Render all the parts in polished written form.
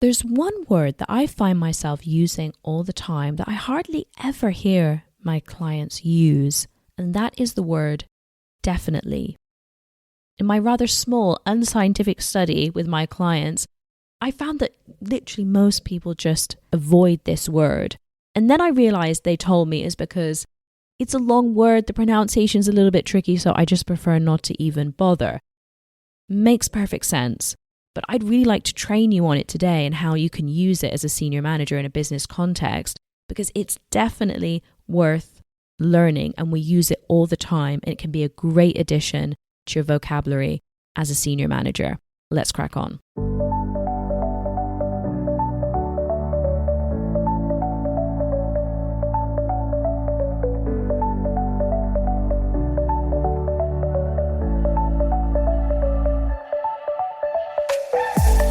There's one word that I find myself using all the time that I hardly ever hear my clients use, and that is the word definitely. In my rather small, unscientific study with my clients, I found that literally most people just avoid this word. And then I realized they told me it's because it's a long word, the pronunciation's a little bit tricky, so I just prefer not to even bother. Makes perfect sense. But I'd really like to train you on it today and how you can use it as a senior manager in a business context, because it's definitely worth learning and we use it all the time and it can be a great addition to your vocabulary as a senior manager. Let's crack on.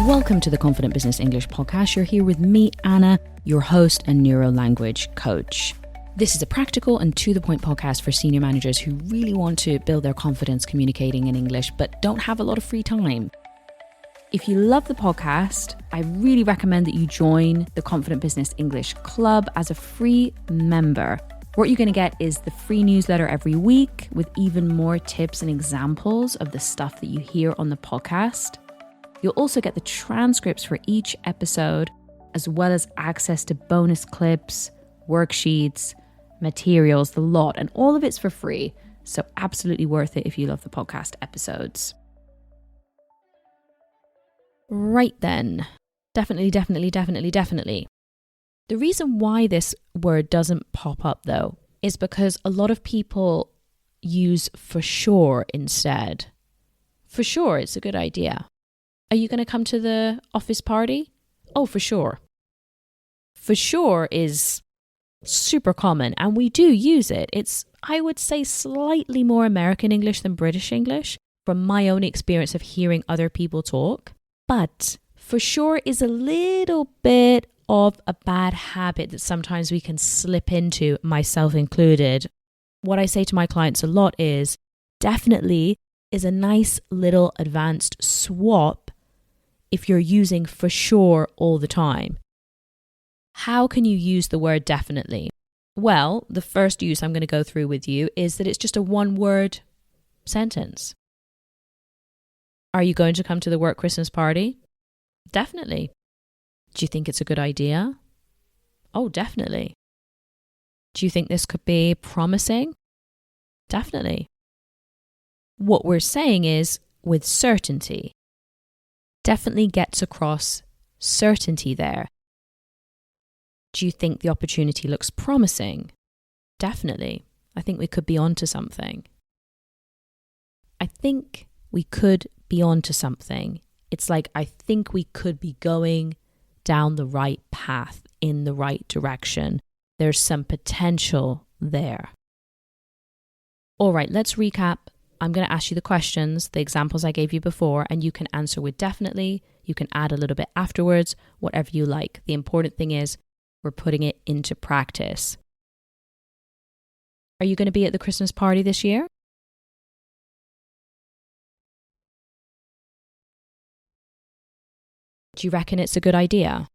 Welcome to the Confident Business English podcast. You're here with me, Anna, your host and neuro-language coach. This is a practical and to-the-point podcast for senior managers who really want to build their confidence communicating in English but don't have a lot of free time. If you love the podcast, I really recommend that you join the Confident Business English Club as a free member. What you're going to get is the free newsletter every week with even more tips and examples of the stuff that you hear on the podcast. You'll also get the transcripts for each episode, as well as access to bonus clips, worksheets, materials, the lot, and all of it's for free. So absolutely worth it if you love the podcast episodes. Right then. Definitely. The reason why this word doesn't pop up though is because a lot of people use for sure instead. For sure, it's a good idea. Are you going to come to the office party? Oh, for sure. For sure is super common and we do use it. It's, I would say, slightly more American English than British English from my own experience of hearing other people talk. But for sure is a little bit of a bad habit that sometimes we can slip into, myself included. What I say to my clients a lot is definitely is a nice little advanced swap if you're using for sure all the time. How can you use the word definitely? Well, the first use I'm going to go through with you is that it's just a one-word sentence. Are you going to come to the work Christmas party? Definitely. Do you think it's a good idea? Oh, definitely. Do you think this could be promising? Definitely. What we're saying is with certainty. Definitely gets across certainty there. Do you think the opportunity looks promising? Definitely. I think we could be onto something. I think we could be onto something. It's like, I think we could be going down the right path, in the right direction. There's some potential there. All right, let's recap. I'm going to ask you the questions, the examples I gave you before, and you can answer with definitely. You can add a little bit afterwards, whatever you like. The important thing is we're putting it into practice. Are you going to be at the Christmas party this year? Do you reckon it's a good idea?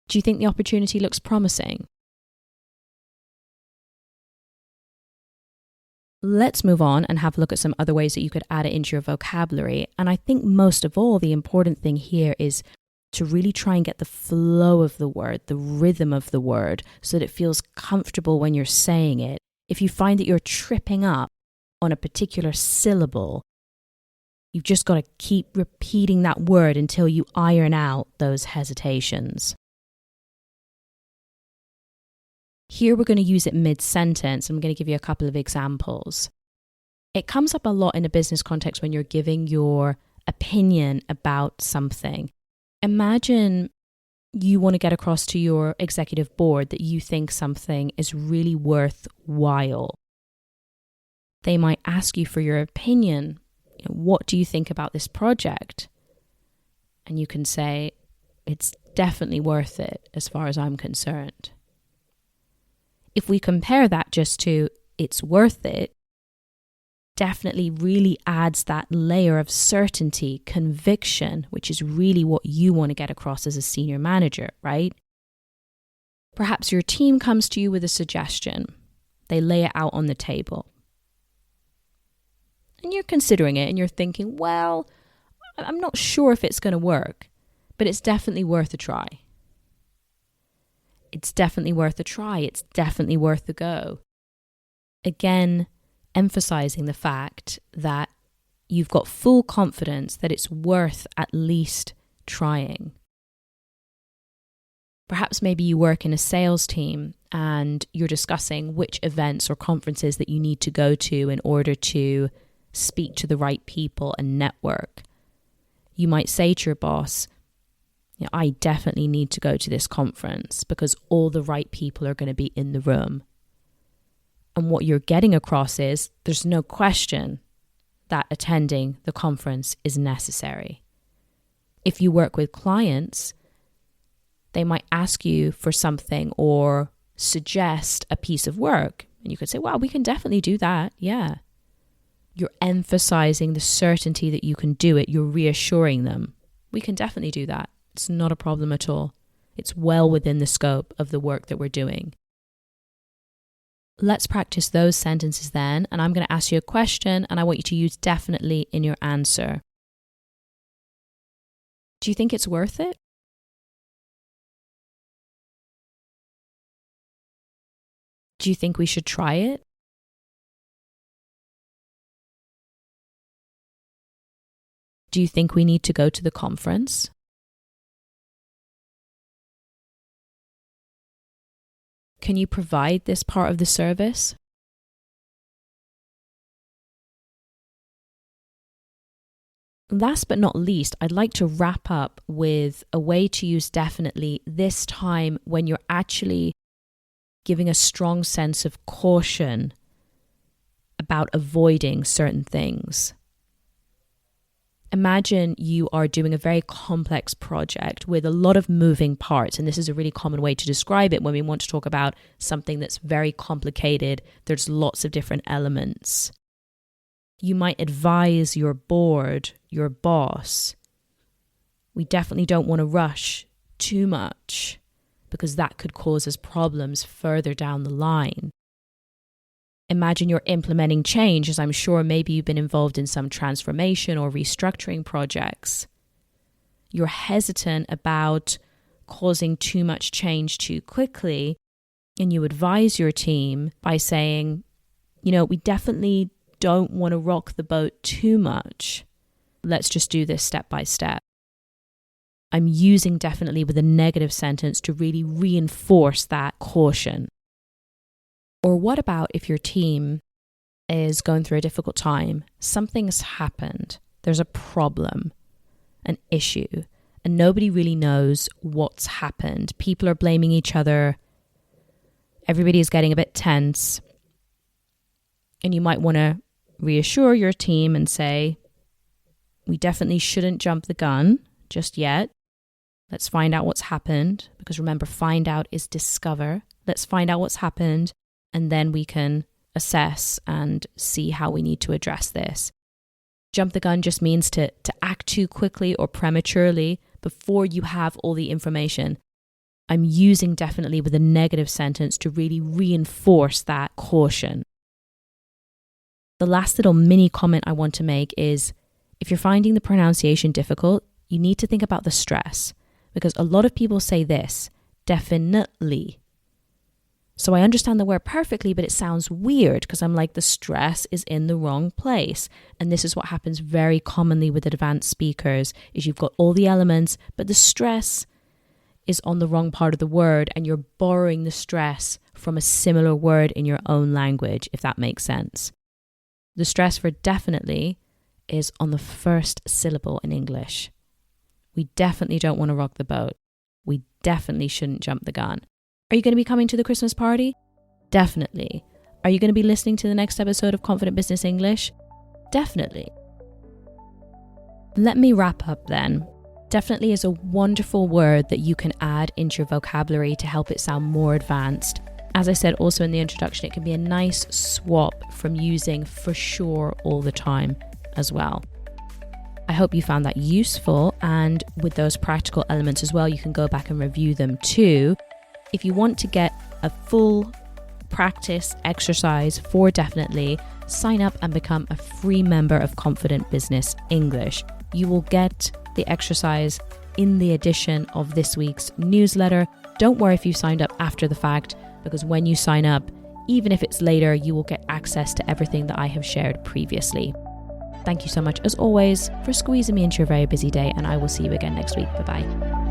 Do you think the opportunity looks promising? Let's move on and have a look at some other ways that you could add it into your vocabulary. And I think most of all, the important thing here is to really try and get the flow of the word, the rhythm of the word, so that it feels comfortable when you're saying it. If you find that you're tripping up on a particular syllable, you've just got to keep repeating that word until you iron out those hesitations. Here we're going to use it mid-sentence. I'm going to give you a couple of examples. It comes up a lot in a business context when you're giving your opinion about something. Imagine you want to get across to your executive board that you think something is really worthwhile. They might ask you for your opinion. What do you think about this project? And you can say, it's definitely worth it as far as I'm concerned. If we compare that just to it's worth it, definitely really adds that layer of certainty, conviction, which is really what you want to get across as a senior manager, right? Perhaps your team comes to you with a suggestion. They lay it out on the table. And you're considering it and you're thinking, well, I'm not sure if it's going to work, but it's definitely worth a try. It's definitely worth a try. It's definitely worth a go. Again, emphasizing the fact that you've got full confidence that it's worth at least trying. Perhaps maybe you work in a sales team and you're discussing which events or conferences that you need to go to in order to speak to the right people and network. You might say to your boss, I definitely need to go to this conference because all the right people are going to be in the room. And what you're getting across is there's no question that attending the conference is necessary. If you work with clients, they might ask you for something or suggest a piece of work. And you could say, well, we can definitely do that. Yeah. You're emphasizing the certainty that you can do it. You're reassuring them. We can definitely do that. It's not a problem at all. It's well within the scope of the work that we're doing. Let's practice those sentences then. And I'm going to ask you a question and I want you to use definitely in your answer. Do you think it's worth it? Do you think we should try it? Do you think we need to go to the conference? Can you provide this part of the service? Last but not least, I'd like to wrap up with a way to use definitely this time when you're actually giving a strong sense of caution about avoiding certain things. Imagine you are doing a very complex project with a lot of moving parts, and this is a really common way to describe it when we want to talk about something that's very complicated. There's lots of different elements. You might advise your board, your boss, we definitely don't want to rush too much because that could cause us problems further down the line. Imagine you're implementing change, as I'm sure maybe you've been involved in some transformation or restructuring projects. You're hesitant about causing too much change too quickly, and you advise your team by saying, we definitely don't want to rock the boat too much. Let's just do this step by step. I'm using definitely with a negative sentence to really reinforce that caution. Or what about if your team is going through a difficult time? Something's happened. There's a problem, an issue, and nobody really knows what's happened. People are blaming each other. Everybody is getting a bit tense. And you might want to reassure your team and say, we definitely shouldn't jump the gun just yet. Let's find out what's happened. Because remember, find out is discover. Let's find out what's happened. And then we can assess and see how we need to address this. Jump the gun just means to act too quickly or prematurely before you have all the information. I'm using definitely with a negative sentence to really reinforce that caution. The last little mini comment I want to make is, if you're finding the pronunciation difficult, you need to think about the stress. Because a lot of people say this, definitely. So I understand the word perfectly, but it sounds weird because I'm like, the stress is in the wrong place. And this is what happens very commonly with advanced speakers, is you've got all the elements, but the stress is on the wrong part of the word, and you're borrowing the stress from a similar word in your own language, if that makes sense. The stress for definitely is on the first syllable in English. We definitely don't want to rock the boat. We definitely shouldn't jump the gun. Are you going to be coming to the Christmas party? Definitely. Are you going to be listening to the next episode of Confident Business English? Definitely. Let me wrap up then. Definitely is a wonderful word that you can add into your vocabulary to help it sound more advanced. As I said also in the introduction, it can be a nice swap from using for sure all the time as well. I hope you found that useful, and with those practical elements as well, you can go back and review them too. If you want to get a full practice exercise for definitely, sign up and become a free member of Confident Business English. You will get the exercise in the edition of this week's newsletter. Don't worry if you signed up after the fact, because when you sign up, even if it's later, you will get access to everything that I have shared previously. Thank you so much, as always, for squeezing me into your very busy day, and I will see you again next week. Bye-bye.